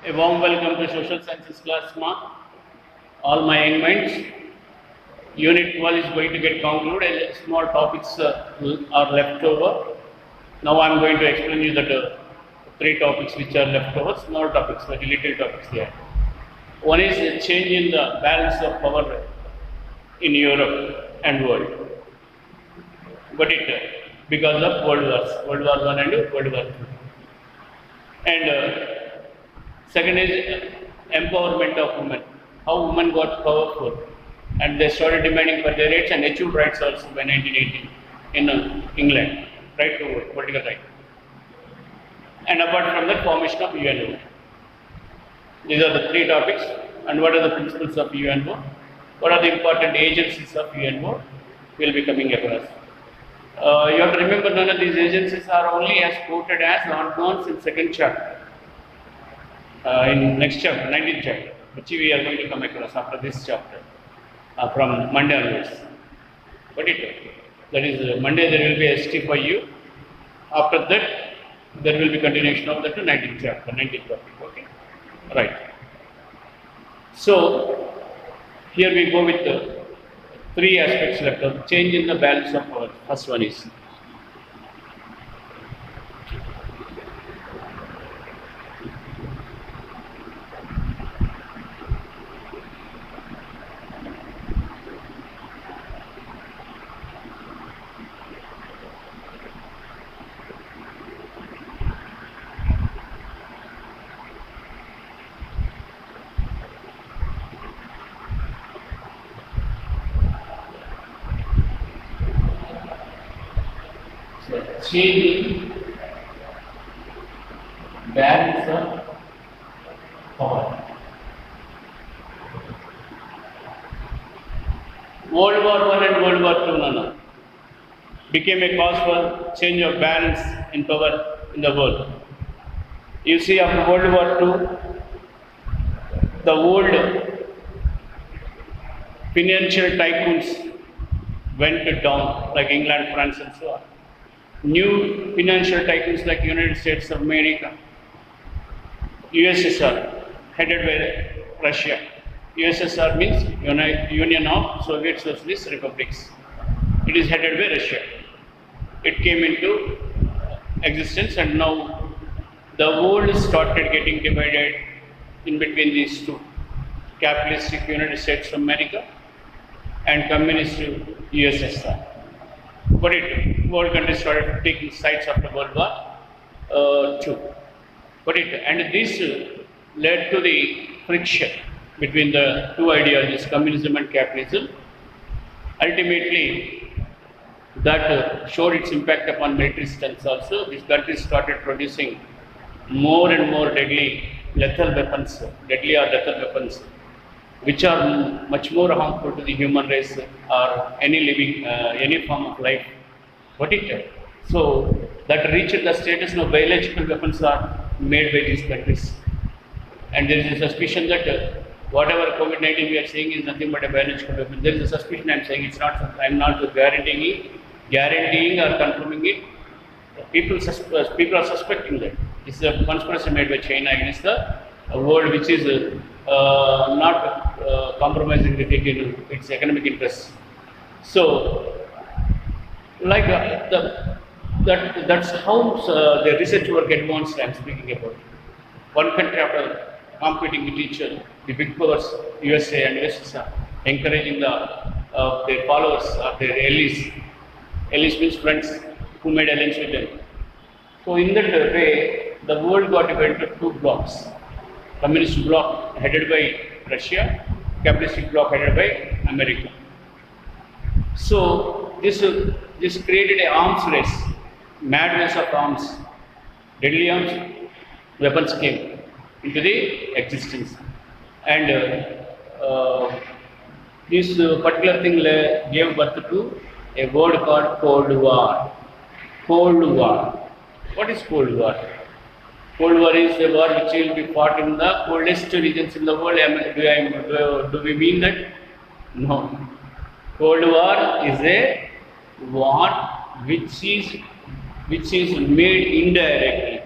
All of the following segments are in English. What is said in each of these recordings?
A warm welcome to Social Sciences class, all my young minds. Unit 12 is going to get concluded. Small topics are left over. Now I am going to explain you the three topics which are left over. Small topics, very little topics there. One is a change in the balance of power in Europe and world. But because of World Wars, World War I and World War II. And second is empowerment of women. How women got powerful, and they started demanding for their rights and achieved rights also by 1918 in England, right to vote, political right. And apart from that, formation of UNO. These are the three topics. And what are the principles of UNO? What are the important agencies of UNO? We will be coming across. You have to remember, none of these agencies are only as quoted as advanced in second chapter. In next chapter, 19th chapter, which we are going to come across after this chapter, from Monday onwards. That is Monday there will be ST for you. After that, there will be continuation of the 19th chapter, 19th topic. Okay, right. So here we go with the three aspects left of change in the balance of power. First one is changing balance of power. World War I and World War II, Nana, became a cause for change of balance in power in the world. You see, after World War II, the old financial tycoons went down, like England, France, and so on. New financial tycoons like United States of America, USSR, headed by Russia. USSR means Union of Soviet Socialist Republics. It is headed by Russia. It came into existence, and now the world started getting divided in between these two: capitalistic United States of America and communist USSR. But world countries started taking sides after World War II. And this led to the friction between the two ideologies, communism and capitalism. Ultimately, that showed its impact upon military strength also. These countries started producing more and more deadly lethal weapons, which are much more harmful to the human race or any living, any form of life. So that reached the status now biological weapons are made by these countries. And there is a suspicion that whatever COVID-19 we are saying is nothing but a biological weapon. There is a suspicion, I am saying, I am not guaranteeing or confirming it. People are suspecting that. This is a conspiracy made by China against the world, which is not compromising with its economic interests. So, like that's how the research work advanced I am speaking about. One country after competing with each other, the big powers, USA and USSR, encouraging their followers or their allies. Allies means friends who made alliance with them. So in that way, the world got divided into two blocks. Communist bloc headed by Russia, capitalistic bloc headed by America. So this created an arms race, mad race of arms, deadly arms, weapons came into the existence. And this particular thing gave birth to a word called Cold War. Cold War. What is Cold War? Cold War is a war which will be fought in the coldest regions in the world. Do we mean that? No. Cold War is a war which is made indirectly.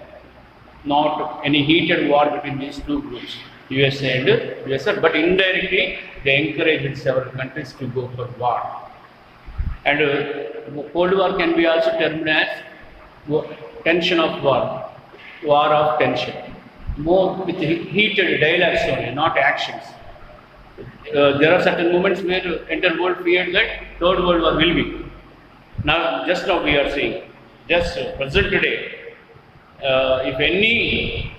not any heated war between these two groups, USA and USSR, but indirectly they encouraged several countries to go for war. And Cold War can be also termed as tension of war, war of tension, more with heated dialogues only, not actions. There are certain moments where the entire world feared that Third World War will be. Just now we are seeing, just present today, if any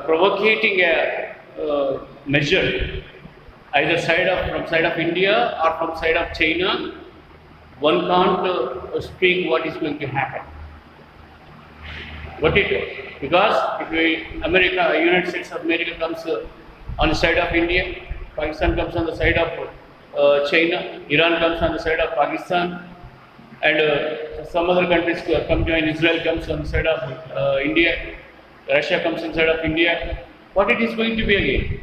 provocating a measure, either from side of India or from side of China, one can't speak what is going to happen. Because if United States of America comes on the side of India, Pakistan comes on the side of China, Iran comes on the side of Pakistan, and some other countries come join, Israel comes on the side of India, Russia comes inside of India, what it is going to be again?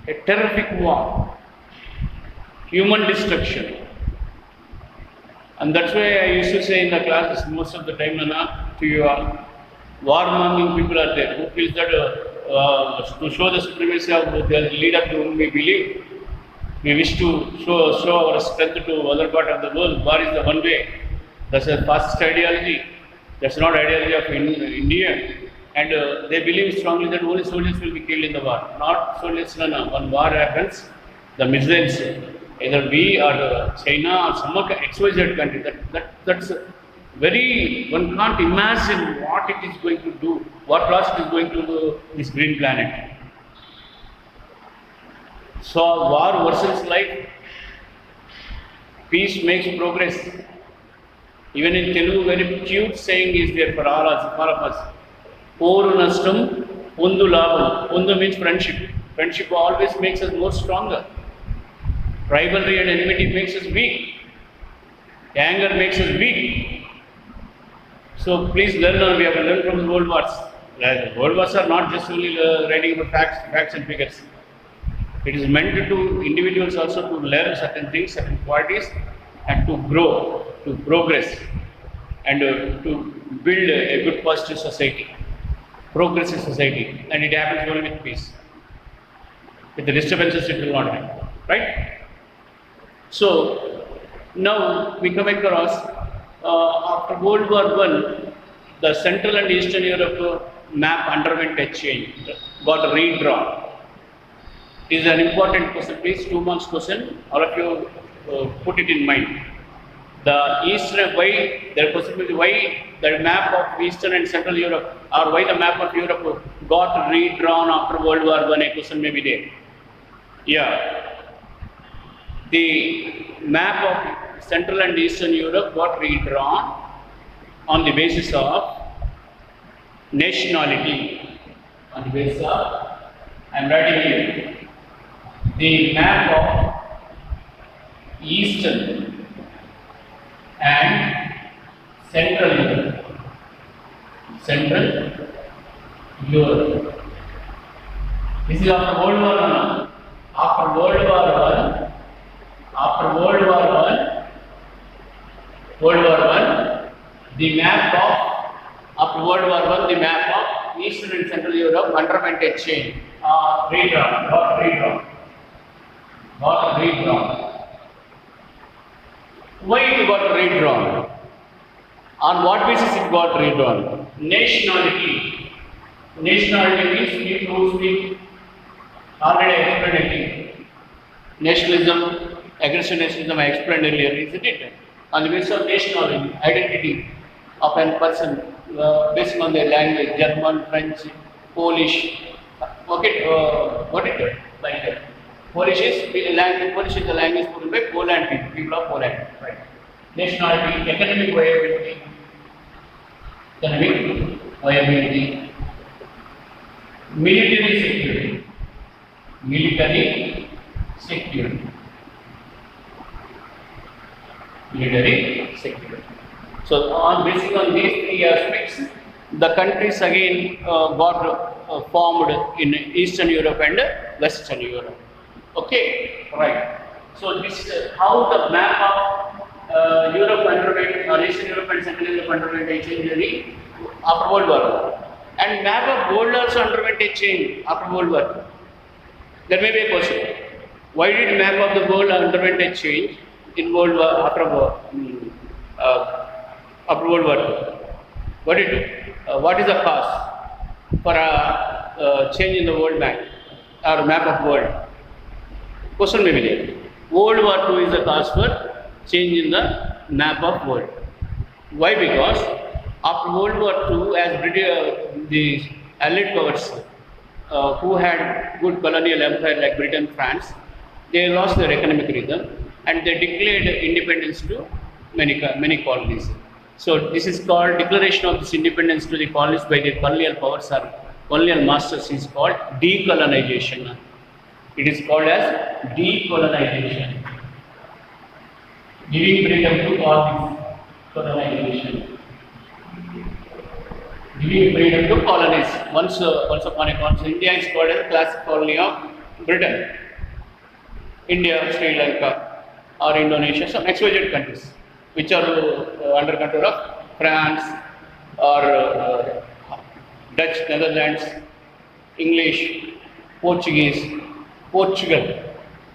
A terrific war, human destruction. And that's why I used to say in the classes most of the time, to you all, war-mongering people are there who feels that to show the supremacy of the leader to whom we believe, we wish to show our strength to other part of the world. War is the one way. That's a fascist ideology. That's not ideology of India. And they believe strongly that only soldiers will be killed in the war. Not soldiers, no. When war happens, the missiles, either we or China or some other XYZ country, that's very, one can't imagine what it is going to do, what loss it is going to do this green planet. So war worsens life, peace makes progress. Even in Telugu, very cute saying is there for all of us. Poru nashtam, pundu labam. Pundu means friendship. Friendship always makes us more stronger. Rivalry and enmity makes us weak. Anger makes us weak. So please learn, we have to learn from the world wars. World wars are not just only writing about facts and figures. It is meant to individuals also to learn certain things, certain qualities, and to grow, to progress, and to build a good positive society, progressive society. And it happens only with peace. With the disturbances it will not happen. Right? So now we come across after World War I, the Central and Eastern Europe map underwent a change, got redrawn. It is an important question, please, 2 marks question. All of you put it in mind. The Eastern, why the possibility, why the map of Eastern and Central Europe, or why the map of Europe got redrawn after World War I, a question may be there. Yeah. The map of Central and Eastern Europe got redrawn on the basis of nationality. On the basis of, I am writing here, the map of Eastern and Central Europe. Central Europe. This is after World War I. After World War I, the map of, after World War I, the map of Eastern and Central Europe underwent a change. Got redrawn. Why it got redrawn? On what basis it got redrawn? Nationality. Nationality means people who speak, already I explained it. Nationalism, aggression nationalism I explained earlier, isn't it? On the basis of nationality, identity of a person, based on their language, German, French, Polish. Okay, what is it? Like that. Polish is the language spoken by Poland people of Poland. Right. Nationality, economic viability, military security. Military security. So, based on these three aspects, the countries again got formed in Eastern Europe and Western Europe. Okay, right. So, this how the map of Europe underwent, or Eastern Europe and Central Europe underwent a change after World War. And map of world also underwent a change after World War II. There may be a question. Why did map of the world underwent a change in World War after World War II? What is the cause for a change in the world map or map of world? Question may be there. World War II is the cause for change in the map of world. Why? Because after World War II, as the Allied powers who had good colonial empire like Britain, France, they lost their economic rhythm and they declared independence to many colonies. So this is called declaration of this independence to the colonies by the colonial powers or colonial masters is called decolonization. It is called as decolonization. Giving freedom to all this colonization. Giving freedom to colonies. Once upon a time, India is called as a classic colony of Britain. India, Sri Lanka, or Indonesia, some XYZ countries which are under control of France or Dutch, Netherlands, English, Portuguese. Portugal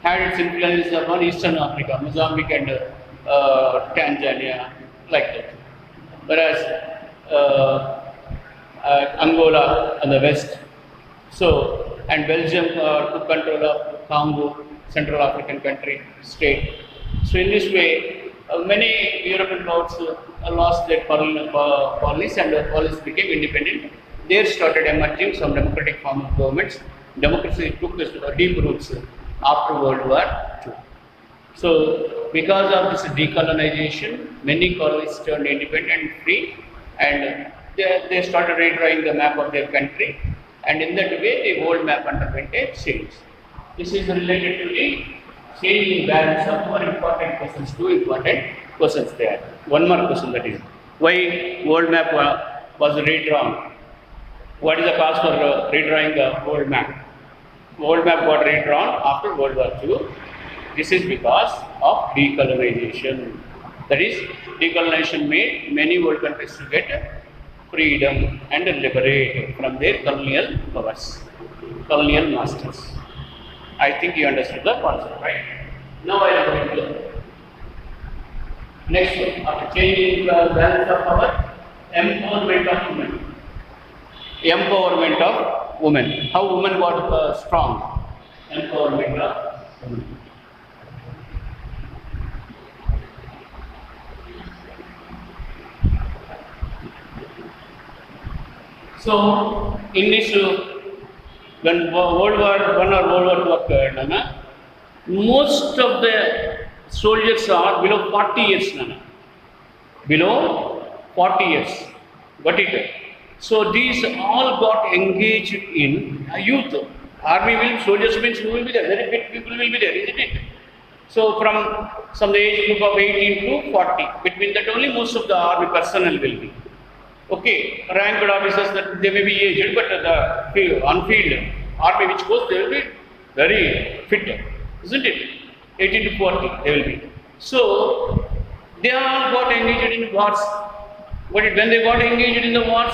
had its influence upon Eastern Africa, Mozambique and Tanzania, like that. Whereas Angola and the west, so and Belgium took control of Congo, Central African country, state. So in this way, many European powers lost their colonies and the colonies became independent. There started emerging some democratic form of governments. Democracy took deep roots after World War II. So because of this decolonization, many colonies turned independent and free, and they started redrawing the map of their country, and in that way the world map underwent a change. This is related to the change in balance of more important questions, two important questions there. One more question, that is, why world map was redrawn? What is the cause for redrawing the world map? World map got redrawn after World War II. This is because of decolonization. That is, decolonization made many world countries to get freedom and liberate from their colonial powers, colonial masters. I think you understood the concept, right? Now I am going to next one. After changing the balance of power, empowerment of women. Empowerment of women. How women got strong? Empowerment of women. So, in this, when World War I or World War II occurred, most of the soldiers are below 40 years. Below 40 years. Got it? So, these all got engaged in youth. Army will, soldiers means who will be there? Very fit people will be there, isn't it? So, from the age group of 18 to 40, between that only most of the army personnel will be. Okay, ranked officers that they may be aged, but the on-field army which goes, they will be very fit, isn't it? 18 to 40 they will be. So, they all got engaged in wars. But when they got engaged in the wars,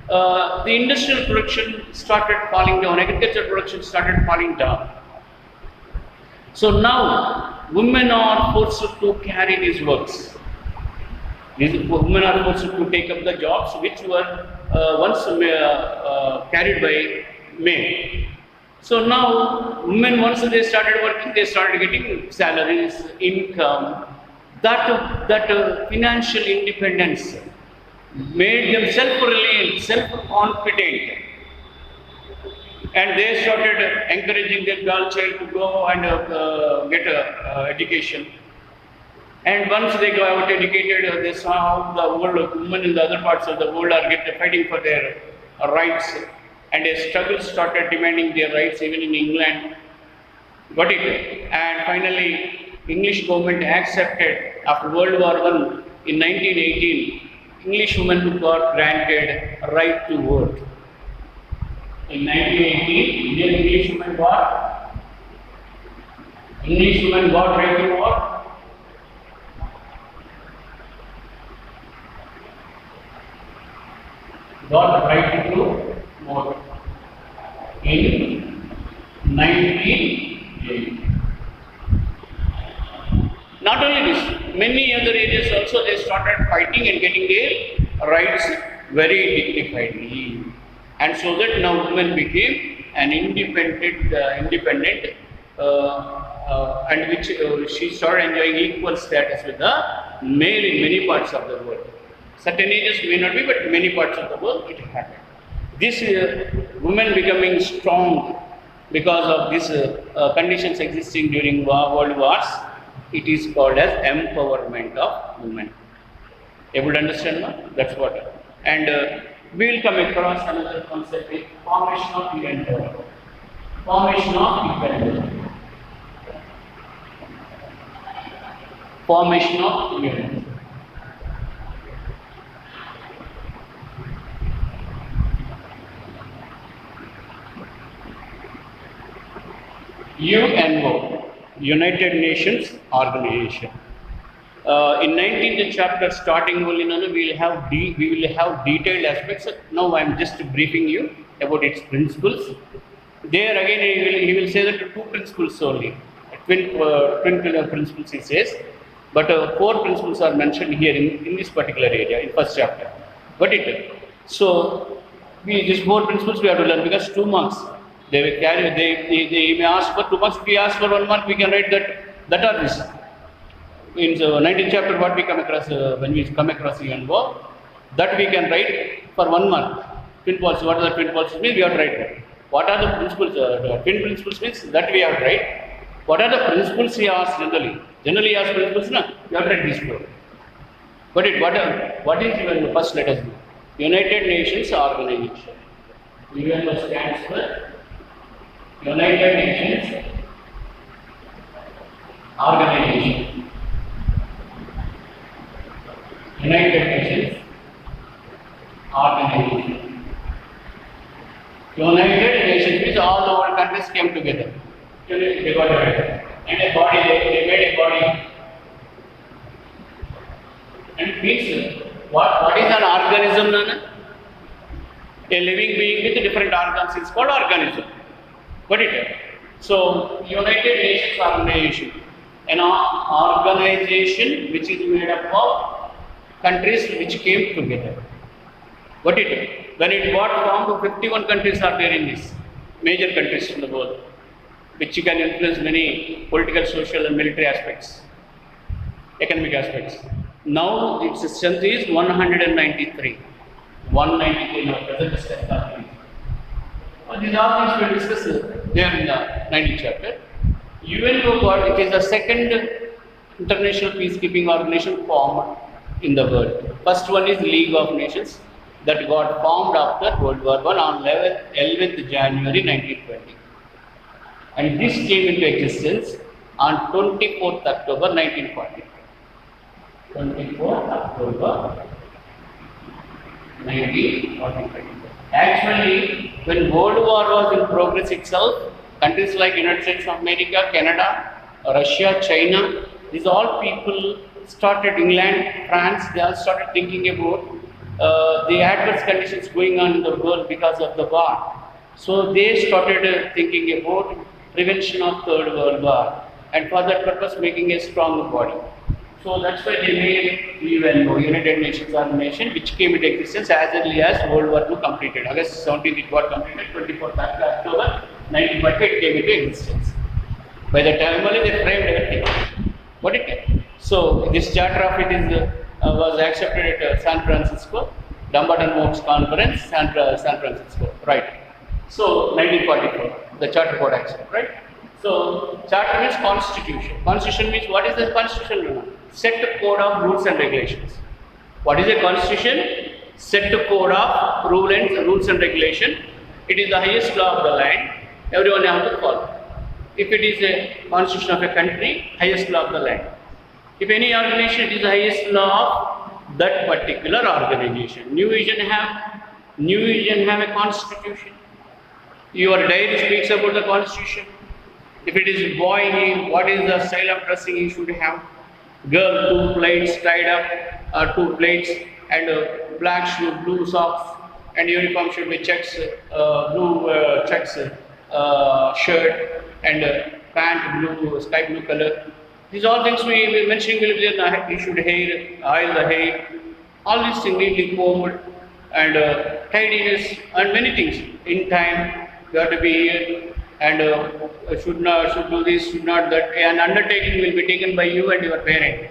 the industrial production started falling down, agricultural production started falling down. So now, women are forced to carry these works. These women are forced to take up the jobs which were once carried by men. So now, women, once they started working, they started getting salaries, income. That financial independence made them self-reliant, self-confident. And they started encouraging their girl child to go and get education. And once they got educated, they saw how the world, women in the other parts of the world are fighting for their rights. And a struggle started demanding their rights even in England. Got it? And finally, English government accepted after World War I in 1918, English women got granted a right to vote. In 1918, Indian English women got right to vote. got right to vote in 1980. Not only this, many other areas also they started fighting and getting their rights very dignifiedly, and so that now women became an independent, and which she started enjoying equal status with the male in many parts of the world. Certain areas may not be, but many parts of the world it happened. This women becoming strong because of these conditions existing during world wars. It is called as empowerment of women. Able to understand now? That's what. And we will come across another concept is formation of event. Formation of event. Formation of event. UNO, United Nations Organization. In 19th chapter, starting only, we will have detailed aspects. Now I am just briefing you about its principles. There again, he will say that two principles only, twin principles he says, but four principles are mentioned here in this particular area in first chapter. Got it? So these four principles we have to learn because 2 marks. They will carry. They may ask for 2 marks. If we ask for 1 mark, we can write that are this. In the 19th chapter, what we come across when we come across the UNO, that we can write for 1 mark. Twin policy. What are the twin policies means? We have to write that. What are the principles? Twin principles means that we have to write. What are the principles he asks generally? Generally, he asks principles. No, you have to write these four. But what is UNO? First, let us know. United Nations Organization. UNO stands for United Nations Organization. United Nations Organization. United Nations means all the world countries came together. They got together. And a body, they made a body. And means what is an organism, Nana? A living being with different organs is called organism. Got it? So, United Nations Organization, an organization which is made up of countries which came together. Got it? When it got formed, 51 countries are there in this, major countries in the world, which can influence many political, social and military aspects, economic aspects. Now, its strength is 193. 193 now, present strength. These are things we will discuss there in the 19th chapter. UNO, it is the second international peacekeeping organization formed in the world. First one is League of Nations that got formed after World War I on 11th January 1920. And this came into existence on 24th October 1940. 24th October 1940. Actually, when World War was in progress itself, countries like United States of America, Canada, Russia, China, these all people started, England, France, they all started thinking about the adverse conditions going on in the world because of the war. So they started thinking about prevention of Third World War and for that purpose making a strong body. So that's why they made UNO, United Nations Organization, which came into existence as early as World War II completed. August 17th it got completed, 24th October 1940 it came into existence. By the time only they framed everything. What it is? So this charter of it is was accepted at San Francisco, Dumbarton Oaks Conference, San Francisco, right? So 1944, the Charter Code accepted, right? So charter means constitution. Constitution means what is the constitution? Set code of rules and regulations. What is a constitution? Set code of rules and regulation. It is the highest law of the land. Everyone has to follow. If it is a constitution of a country, highest law of the land. If any organization, it is the highest law of that particular organization. New Vision have a constitution. Your diary speaks about the constitution. If it is boy name, what is the style of dressing he should have? Girl, 2 plaits tied up, 2 plaits and black shoe, blue socks, and uniform should be checks, blue checks shirt and pant blue, sky blue color. These all things we will mentioning will be there. You should oil the hair, all these things neatly combed and tidiness and many things. In time, you have to be here and should do this, should not that. An undertaking will be taken by you and your parent.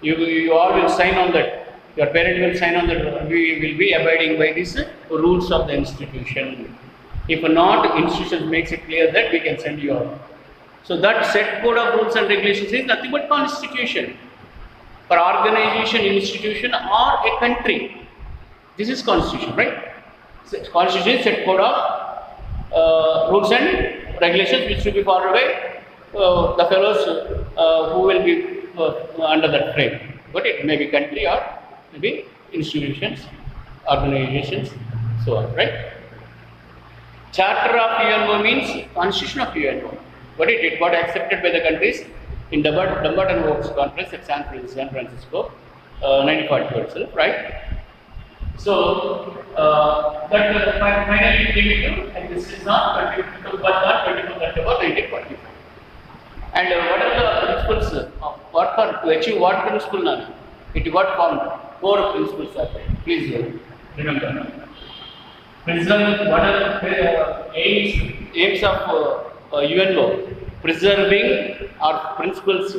You all will sign on that. Your parent will sign on that. We will be abiding by these rules of the institution. If not, institution makes it clear that we can send you out. So that set code of rules and regulations is nothing but constitution for organization, institution, or a country. This is constitution, right? Constitution is set code of rules and regulations which should be followed by the fellows who will be under that frame. But it may be country or maybe institutions, organizations, so on, right? Charter of UNO means Constitution of UNO. But it got accepted by the countries in Dumbarton Oaks Conference at San Francisco, 1944 itself, right? So that finally came into, and this is not 22 October 1944. And what are the principles of what to achieve what principle now? It got formed. 4 principles are there. Please remember. Preserve, what are the aims of UNO? Preserving our principles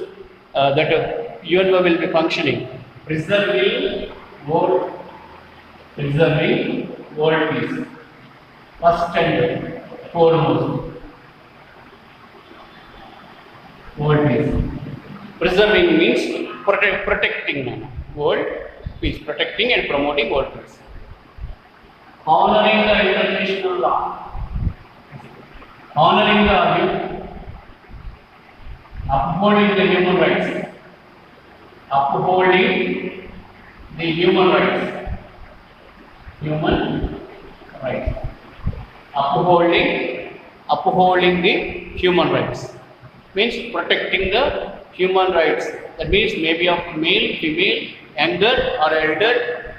that UNO will be functioning. Preserving world peace. First and foremost. World peace. Preserving means protecting world peace, protecting and promoting world peace. Honoring the international law, honoring the upholding the human rights, upholding the human rights, upholding the human rights means protecting the human rights. That means maybe of male, female, younger or elder,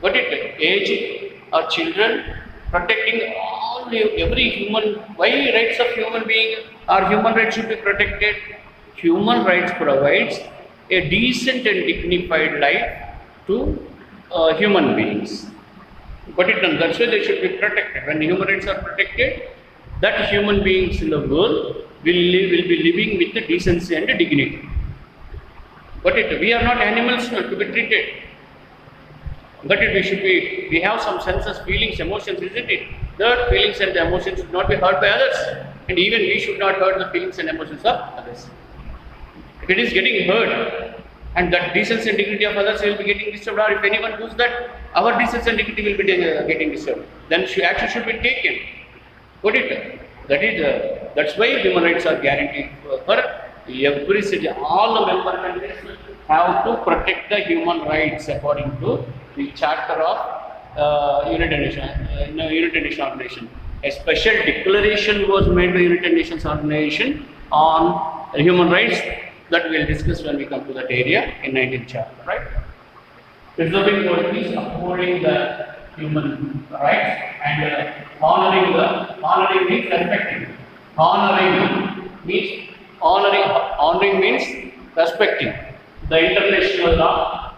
but age or children, protecting all every human. Why rights of human being or human rights should be protected? Human rights provides a decent and dignified life to human beings. But that's why they should be protected. When human rights are protected, that human beings in the world will be living with the decency and dignity. But we are not animals not to be treated. But we have some senses, feelings, emotions, isn't it? The feelings and the emotions should not be hurt by others. And even we should not hurt the feelings and emotions of others. If it is getting hurt, and that decency and dignity of others will be getting disturbed, or if anyone does that, our decency and dignity will be getting disturbed, then action should be taken. That's why human rights are guaranteed for every city. All the member countries have to protect the human rights according to the Charter of United Nations Organization. A special declaration was made by United Nations Organization on human rights that we will discuss when we come to that area in 19th chapter, right? Preserving world peace, upholding the human rights, and honoring means respecting. Honoring means respecting the international law.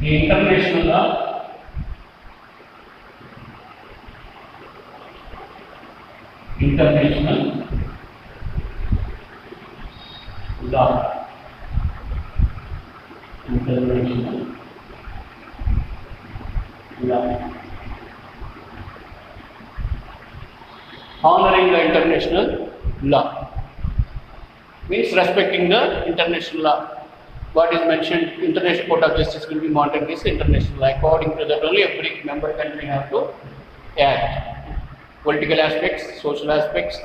The international law, international law. Honoring the international law means respecting the international law. What is mentioned, International Court of Justice will be monitoring this international law. According to that, only every member country have to act. Political aspects, social aspects,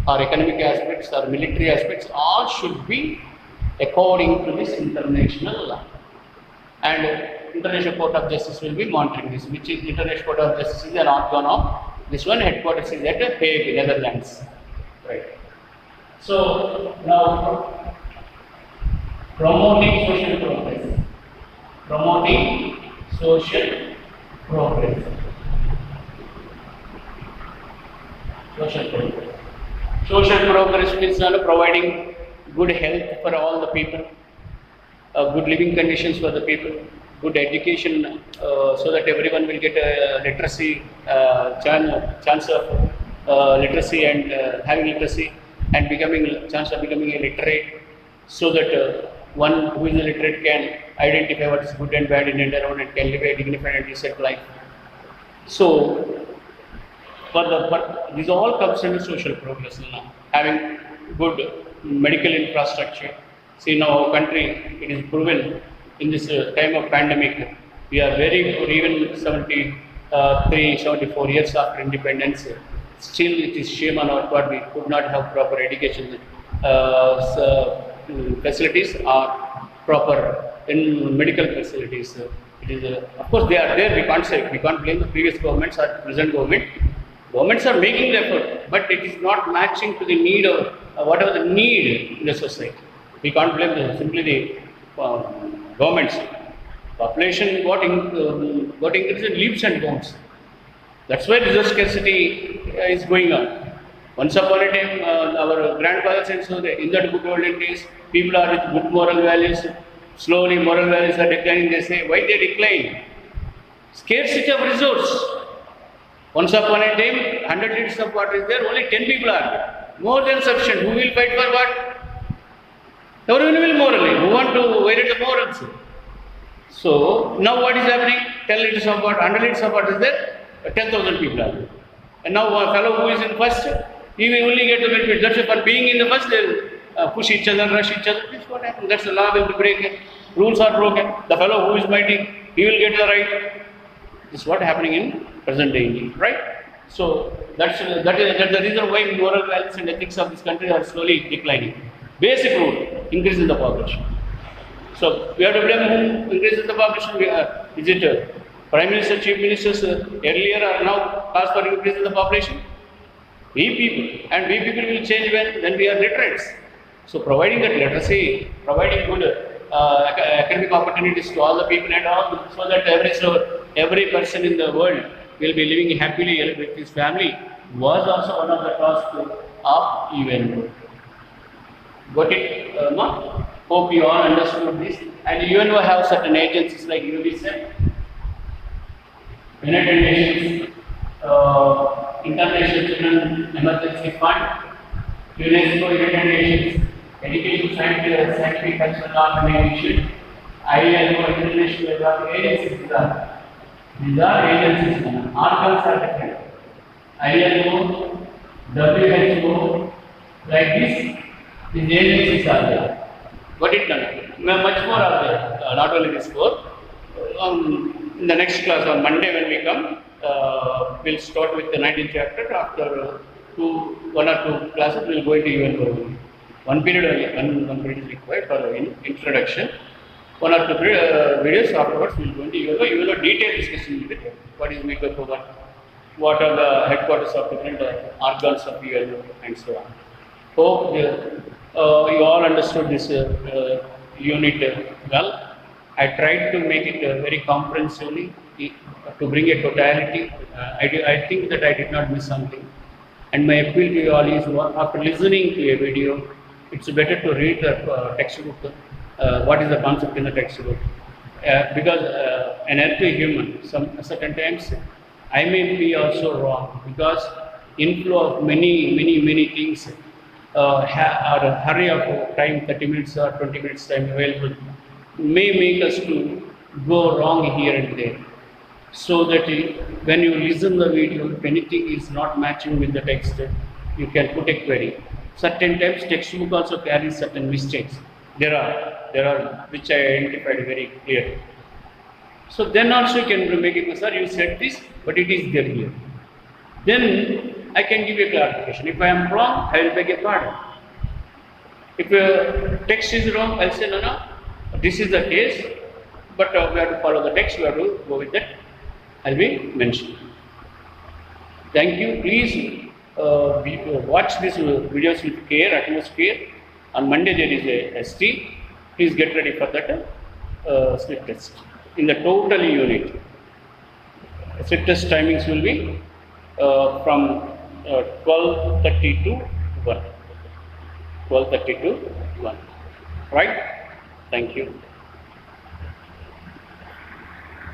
or economic aspects, or military aspects, all should be according to this international law. And International Court of Justice will be monitoring this, which is International Court of Justice is an organ of this one, headquarters is at Hague, Netherlands. Right. So now promoting social progress. Promoting social progress. Social progress. Social progress means providing good health for all the people, good living conditions for the people, good education so that everyone will get a literacy chance of literacy and having literacy and chance of becoming a literate, so that one who is illiterate can identify what is good and bad in and around and can live a dignified and decent life. So this all comes under social progress now. Having good medical infrastructure. See, in our country, it is proven in this time of pandemic, we are very good, even 74 years after independence. Still, it is shame on our part we could not have proper education facilities or proper in medical facilities. It is, of course, they are there. We can't blame the previous governments or present government. Governments are making the effort, but it is not matching to the need of whatever the need in the society. We can't blame simply the governments. Population got increased in leaps and bounds. That's why resource scarcity is going on. Once upon a time, our grandfathers and so in that good olden days, people are with good moral values. Slowly, moral values are declining. They say, why they decline? Scarcity of resource. Once upon a time, 100 liters of water is there, only 10 people are there. More than sufficient. Who will fight for what? Everyone will morally. Who want to violate the morals? So, now what is happening? 10 liters of water, 100 liters of water is there, 10,000 people are there. And now a fellow who is in first, he will only get the benefit. That's why for being in the first, they will push each other, rush each other. This is what happens. That's the law will be broken. Rules are broken. The fellow who is mighty, he will get the right. This is what is happening in present day India, right? So that's the reason why moral values and ethics of this country are slowly declining. Basic rule: increase in the population. So we have to blame who increases the population. Is it Prime Minister, Chief Ministers earlier or now cause for increase in the population? We people, and we people will change when we are literates. So providing that literacy, providing good academic opportunities to all the people and all, so that every person in the world will be living happily with his family, was also one of the tasks of UNO. Got it? No? Hope you all understood this. And UNO have certain agencies like UNICEF, United Nations, International Children Emergency Fund, UNESCO, United Nations, Education Scientific Cultural Organization, ILO, International Laboratory Agencies. These are agencies. Organs are different. ILO, WHO, like this, these agencies are there. Got it done? Much more are there. Not only this four. In the next class on Monday when we come, we'll start with the 19th chapter. After one or two classes, we'll go into UNO. One period only, one period is required for introduction. One or two videos afterwards, we'll go into UNO. UNO detailed discussion with what is make up of what are the headquarters of different organs of UNO and so on. Hope you all understood this unit well. I tried to make it very comprehensively to bring a totality. I think that I did not miss something. And my appeal to you all is, after listening to a video, it's better to read the textbook. What is the concept in the textbook? Because an earthly human, certain times, I may be also wrong, because inflow of many things or a hurry of time, 30 minutes or 20 minutes time available, may make us to go wrong here and there. So that when you listen the video, if anything is not matching with the text, you can put a query. Certain times textbook also carries certain mistakes. There are which I identified very clearly. So then also you can make it, sir, you said this, but it is there here. Then I can give you a clarification. If I am wrong, I will beg a pardon. If text is wrong, I will say, no, this is the case, but we have to follow the text, we have to go with that. I'll be mentioning. Thank you. Please watch these videos with care, utmost care. On Monday there is a ST. Please get ready for that slip test. in the total unit. Fit test timings will be from 12:30 to 1. 12:30 to 1. Right? Thank you.